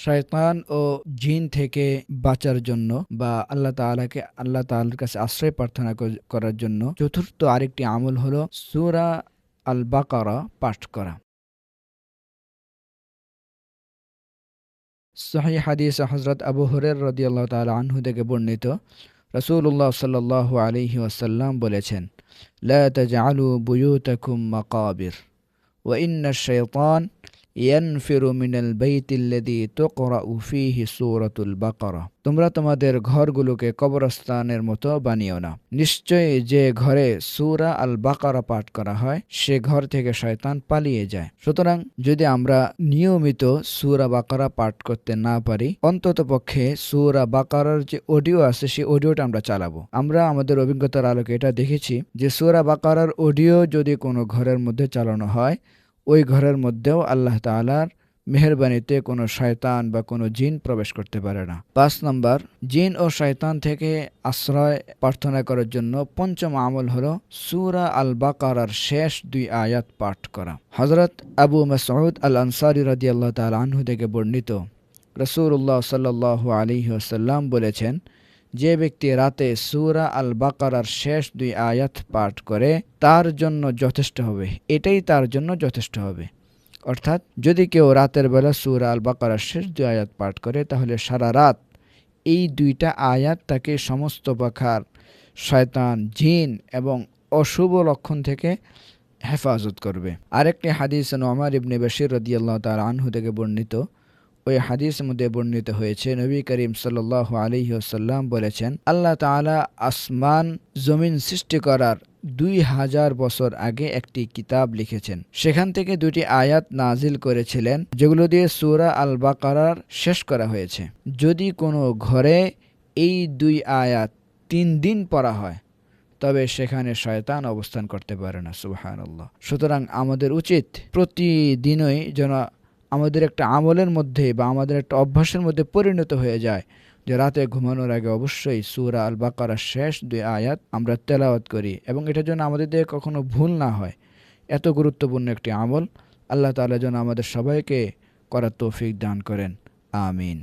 শয়তান ও জিন থেকে বাঁচার জন্য বা আল্লাহ তাআলার কাছে আশ্রয় প্রার্থনা করার জন্য চতুর্থ আরেকটি আমল হলো সূরা আল বাকারা পাঠ করা। সহিহ হাদিস হযরত আবু হুরায়রা রাদিয়াল্লাহু তাআলা আনহু থেকে বর্ণিত, রাসূলুল্লাহ সাল্লাল্লাহু আলাইহি ওয়াসাল্লাম বলেছেন, লা তাজআলু বুয়ুতাকুম মাকাবির ওয়া ইন্নাশ শাইতান ইয়ানফিরু মিনাল বাইতিল্লাযী তুকরাউ ফীহি সূরাতুল বাকারা। তোমরা তোমাদের ঘরগুলোকে কবরস্থানের মতো বানিও না। নিশ্চয়ই যে ঘরে সূরা আল বাকারা পাঠ করা হয় সে ঘর থেকে শয়তান পালিয়ে যায়। সুতরাং যদি আমরা নিয়মিত সূরা বাকারা পাঠ করতে না পারি, অন্ততপক্ষে সূরা বাকারার যে অডিও আছে সেই অডিওটা আমরা চালাবো। আমরা আমাদের অভিজ্ঞতার আলোকে এটা দেখেছি যে সূরা বাকারার অডিও যদি কোনো ঘরের মধ্যে চালানো হয়, ওই ঘরের মধ্যেও আল্লাহ তাআলার মেহেরবানিতে কোনো শয়তান বা কোনো জিন প্রবেশ করতে পারে না। ৫ নম্বর, জিন ও শয়তান থেকে আশ্রয় প্রার্থনা করার জন্য পঞ্চম আমল হলো সূরা আল বাকারার শেষ ২ আয়াত পাঠ করা। হযরত আবু মাসউদ আল আনসারী রাদিয়াল্লাহু তাআলা আনহু থেকে বর্ণিত, রাসূলুল্লাহ সাল্লাল্লাহু আলাইহি ওয়াসাল্লাম বলেছেন, যে ব্যক্তি রাতে সূরা আল বাকারার শেষ ২ আয়াত পাঠ করে তার জন্য যথেষ্ট হবে, এটাই তার জন্য যথেষ্ট হবে। অর্থাৎ যদি কেউ রাতের বেলা সূরা আল বাকারার শেষ ২ আয়াত পাঠ করে তাহলে সারা রাত এই ২টা আয়াত তাকে সমস্ত প্রকার শয়তান, জিন এবং অশুভ লক্ষণ থেকে হেফাজত করবে। আরেকটি হাদিস নু'মান ইবনে বাশির রাদিয়াল্লাহু তাআলা আনহু থেকে বর্ণিত। ওই হাদিসের মধ্যে বর্ণিত হয়েছে, নবী করিম সাল্লাল্লাহু আলাইহি ওয়াসাল্লাম বলেছেন, আল্লাহ তাআলা আসমান জমিন সৃষ্টি করার ২০০০ বছর আগে একটি কিতাব লিখেছেন। সেখান থেকে ২টি আয়াত নাজিল করেছিলেন যেগুলো দিয়ে সূরা আল বাকারার শেষ করা হয়েছে। যদি কোনো ঘরে এই ২ আয়াত ৩ দিন পড়া হয় তবে সেখানে শয়তান অবস্থান করতে পারে না। সুবহানাল্লাহ। সুতরাং আমাদের উচিত প্রতিদিনই যেন আমাদের একটা আমলের মধ্যে বা আমাদের একটা অভ্যাসের মধ্যে পরিণত হয়ে যায় যে রাতে ঘুমানোর আগে অবশ্যই সূরা আল বাকারার শেষ ২ আয়াত আমরা তেলাওয়াত করি, এবং এটা যেন আমাদের দিয়ে কখনো ভুল না হয়। এত গুরুত্বপূর্ণ একটি আমল। আল্লাহ তাআলা যেন আমাদের সবাইকে করার তৌফিক দান করেন। আমিন।